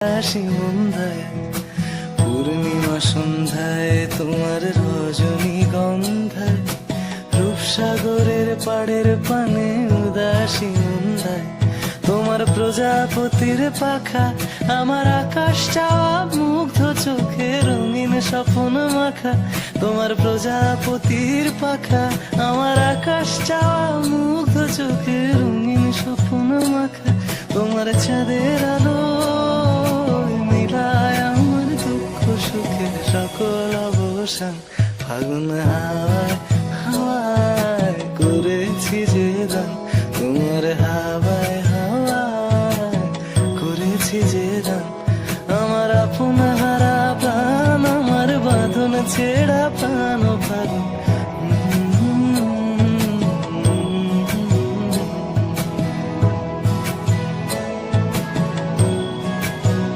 হাসি মন্দায় পূর্ণিমা সন্ধ্যায় তোমার রজনী গন্ধায় রূপসাগরের পাড়ের পানে উদাসী মন্দায় তোমার প্রজাপতির পাখা আমার আকাশ চাওয়া মুগ্ধ চোখে রঙিন স্বপ্ন মাখা তোমার প্রজাপতির পাখা আমার আকাশ চাওয়া মুগ্ধ চোখে রঙিন স্বপ্ন মাখা তোমার চাঁদের আলো মিলায় আমার দুঃখ সুখে সকল অবসান ফাগুন হাওয়ায় হাওয়ায় করেছি যে দান তোমার হাওয়ায় হাওয়ায় করেছি যে দান আমার আপন হারা প্রাণ আমার বাঁধন ছেড়া প্রাণ ফাগুন